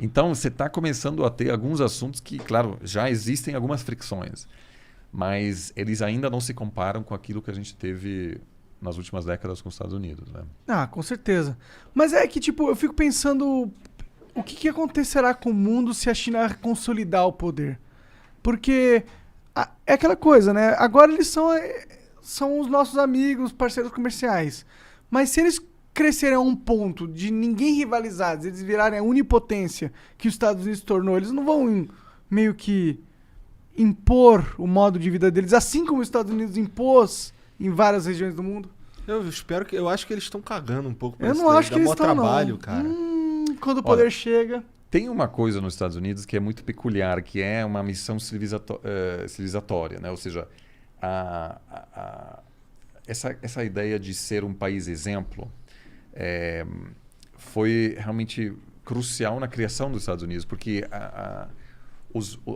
Então, você está começando a ter alguns assuntos que, claro, já existem algumas fricções, mas eles ainda não se comparam com aquilo que a gente teve nas últimas décadas com os Estados Unidos, né? Ah, com certeza. Mas é que, tipo, eu fico pensando o que acontecerá com o mundo se a China consolidar o poder. Porque é aquela coisa, né? Agora eles são os nossos amigos, parceiros comerciais. Mas se eles crescerem a um ponto de ninguém rivalizar, eles virarem a unipotência que os Estados Unidos se tornou, eles não vão meio que impor o modo de vida deles, assim como os Estados Unidos impôs em várias regiões do mundo? Eu acho que eles estão cagando um pouco pra Eu isso não daí. acho que Dá eles mó estão, trabalho, não. cara. Quando o poder Olha, chega... tem uma coisa nos Estados Unidos que é muito peculiar, que é uma missão civilizatória, né? Ou seja, essa ideia de ser um país exemplo foi realmente crucial na criação dos Estados Unidos, porque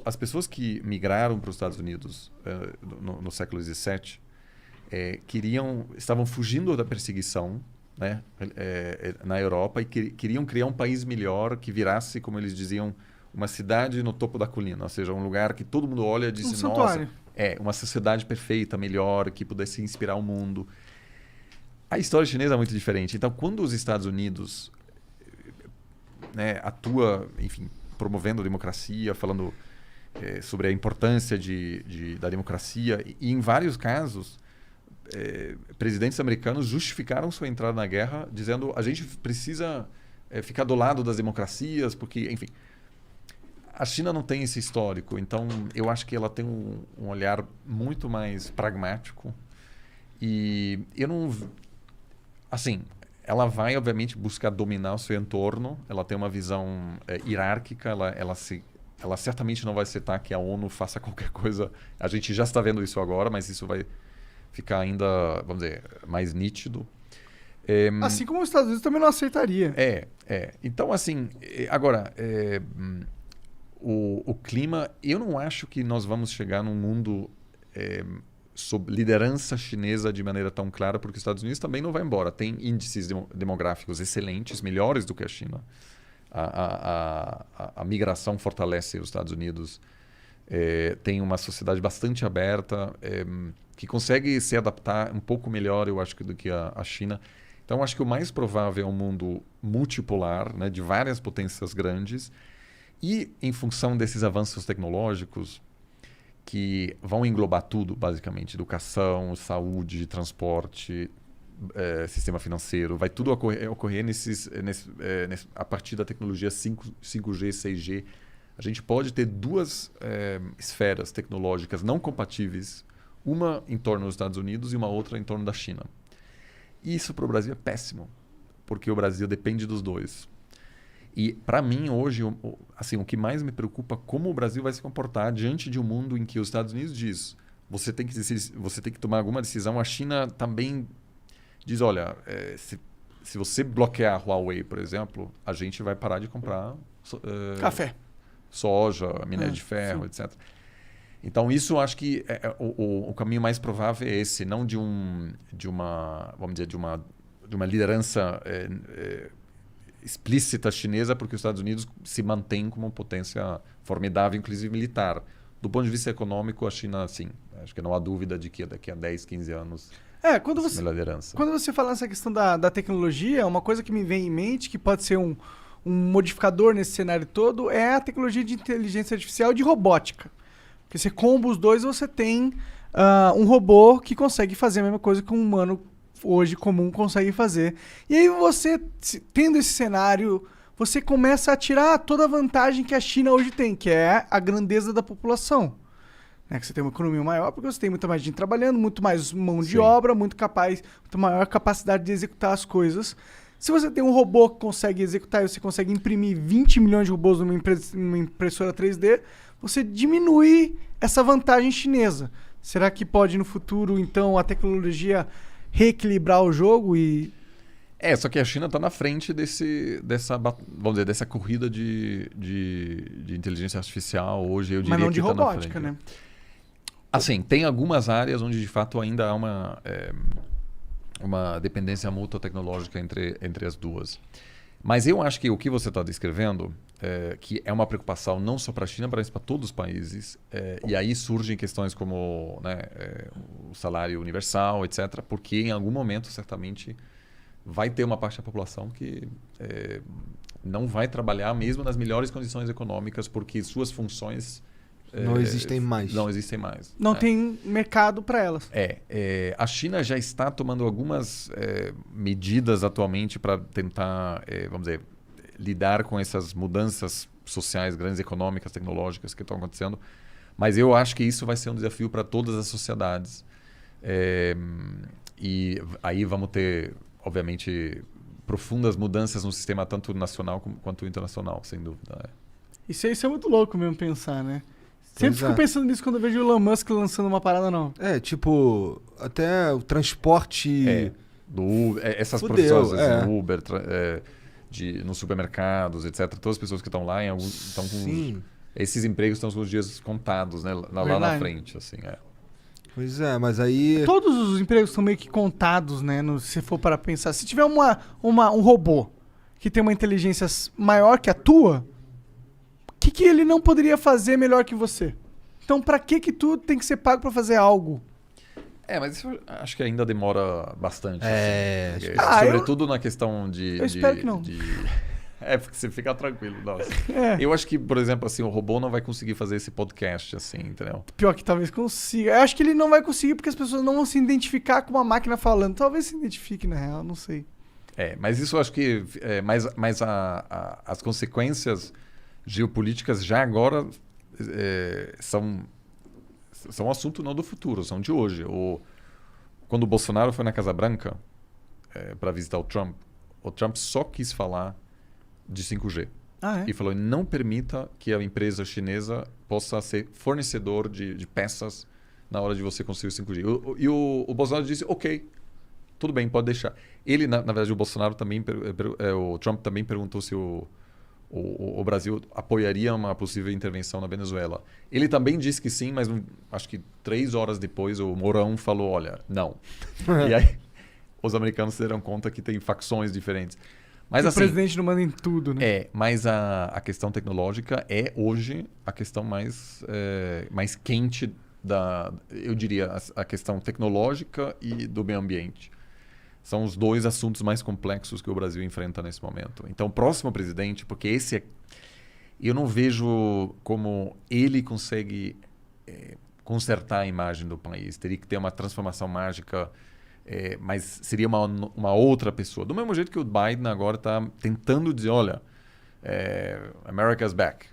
as pessoas que migraram para os Estados Unidos no século XVII estavam fugindo da perseguição, né, na Europa, e queriam criar um país melhor que virasse, como eles diziam, uma cidade no topo da colina, ou seja, um lugar que todo mundo olha e diz, nossa, santuário. uma sociedade perfeita, melhor, que pudesse inspirar o mundo. A história chinesa é muito diferente. Então, quando os Estados Unidos atua, enfim, promovendo a democracia, falando sobre a importância da democracia, e em vários casos presidentes americanos justificaram sua entrada na guerra dizendo a gente precisa ficar do lado das democracias, porque, enfim, a China não tem esse histórico, então eu acho que ela tem um olhar muito mais pragmático e eu não... Assim, ela vai, obviamente, buscar dominar o seu entorno, ela tem uma visão hierárquica, ela certamente não vai aceitar que a ONU faça qualquer coisa, a gente já está vendo isso agora, mas isso vai ficar ainda, vamos dizer, mais nítido. Assim como os Estados Unidos também não aceitaria. Então, assim, agora, o clima, eu não acho que nós vamos chegar num mundo sob liderança chinesa de maneira tão clara, porque os Estados Unidos também não vai embora. Tem índices demográficos excelentes, melhores do que a China. A migração fortalece os Estados Unidos. Tem uma sociedade bastante aberta, que consegue se adaptar um pouco melhor, eu acho, do que a China. Então, acho que o mais provável é um mundo multipolar, né, de várias potências grandes, e em função desses avanços tecnológicos que vão englobar tudo, basicamente, educação, saúde, transporte, sistema financeiro, vai tudo ocorrer a partir da tecnologia 5G, 6G. A gente pode ter duas esferas tecnológicas não compatíveis, uma em torno dos Estados Unidos e uma outra em torno da China. E isso para o Brasil é péssimo, porque o Brasil depende dos dois. E para mim hoje, assim, o que mais me preocupa é como o Brasil vai se comportar diante de um mundo em que os Estados Unidos diz você tem que tomar alguma decisão. A China também diz, olha, se você bloquear a Huawei, por exemplo, a gente vai parar de comprar café, soja, minério de ferro, sim. etc. Então, isso eu acho que o caminho mais provável é esse, não de uma, vamos dizer, de uma liderança explícita chinesa, porque os Estados Unidos se mantém como uma potência formidável, inclusive militar. Do ponto de vista econômico, a China, sim, acho que não há dúvida de que daqui a 10, 15 anos quando você fala nessa questão da tecnologia, uma coisa que me vem em mente, que pode ser um modificador nesse cenário todo, é a tecnologia de inteligência artificial e de robótica. Porque você comba os dois, você tem um robô que consegue fazer a mesma coisa que um humano hoje comum consegue fazer. E aí você, tendo esse cenário, você começa a tirar toda a vantagem que a China hoje tem, que é a grandeza da população. Que você tem uma economia maior, porque você tem muita mais gente trabalhando, muito mais mão de obra, muito maior capacidade de executar as coisas. Se você tem um robô que consegue executar e você consegue imprimir 20 milhões de robôs numa impressora 3D, você diminui essa vantagem chinesa. Será que pode, no futuro, então, a tecnologia reequilibrar o jogo e... Só que a China está na frente vamos dizer, dessa corrida de inteligência artificial hoje, eu diria. Mas não de que robótica, tá na frente, né? Assim, tem algumas áreas onde, de fato, ainda há uma dependência mútua tecnológica entre as duas. Mas eu acho que o que você está descrevendo que é uma preocupação não só para a China, mas para todos os países. E aí surgem questões como, né, o salário universal, etc., porque em algum momento, certamente, vai ter uma parte da população que não vai trabalhar mesmo nas melhores condições econômicas, porque suas funções não existem mais. Não existem mais. Não tem mercado para elas. A China já está tomando algumas medidas atualmente para tentar, vamos dizer, lidar com essas mudanças sociais, grandes econômicas, tecnológicas que estão acontecendo. Mas eu acho que isso vai ser um desafio para todas as sociedades. E aí vamos ter, obviamente, profundas mudanças no sistema tanto nacional quanto internacional, sem dúvida. Isso é muito louco mesmo pensar, né? Sempre fico pensando nisso quando eu vejo o Elon Musk lançando uma parada nova. Tipo, até o transporte... essas profissões, no Uber, nos supermercados, etc. Todas as pessoas que estão lá estão com... Esses empregos estão com os dias contados, né? Lá na frente, assim, Pois é, mas aí... Todos os empregos são meio que contados, né? Se for para pensar. Se tiver um robô que tem uma inteligência maior que a tua, o que ele não poderia fazer melhor que você? Então, para que tu tem que ser pago para fazer algo? Mas isso eu acho que ainda demora bastante. Sobretudo na questão de... Eu espero que não. Porque você fica tranquilo. Nossa. Eu acho que, por exemplo, assim, o robô não vai conseguir fazer esse podcast, assim, entendeu? Pior que talvez consiga. Eu acho que ele não vai conseguir porque as pessoas não vão se identificar com uma máquina falando. Talvez se identifique, na real, não sei. Mas isso eu acho que... Mas as consequências geopolíticas já agora são um assunto não do futuro, são de hoje. Quando o Bolsonaro foi na Casa Branca para visitar o Trump só quis falar de 5G. E falou, não permita que a empresa chinesa possa ser fornecedor de peças na hora de você construir o 5G. E o Bolsonaro disse, ok, tudo bem, pode deixar. Ele, na verdade, o Bolsonaro também, o Trump também perguntou se o Brasil apoiaria uma possível intervenção na Venezuela. Ele também disse que sim, mas acho que 3 horas depois o Mourão falou, olha, não. E aí os americanos se deram conta que tem facções diferentes. Mas, o presidente não manda em tudo, né? Mas a questão tecnológica é hoje a questão mais quente eu diria, a questão tecnológica e do meio ambiente. São os 2 assuntos mais complexos que o Brasil enfrenta nesse momento. Então, o próximo presidente, porque eu não vejo como ele consegue consertar a imagem do país. Teria que ter uma transformação mágica, mas seria uma outra pessoa. Do mesmo jeito que o Biden agora está tentando dizer, olha, America's back.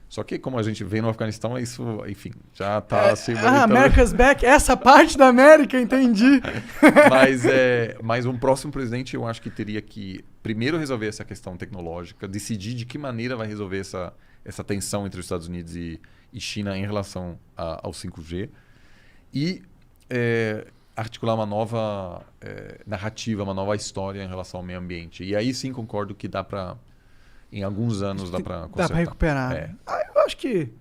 Só que, como a gente vê no Afeganistão, isso, enfim, já está assim... America's back, essa parte da América, entendi. Mas um próximo presidente, eu acho que teria que, primeiro, resolver essa questão tecnológica, decidir de que maneira vai resolver essa tensão entre os Estados Unidos e China em relação ao 5G, e articular uma nova narrativa, uma nova história em relação ao meio ambiente. E aí sim concordo que dá para... Em alguns anos dá para consertar. Dá para recuperar. Eu acho que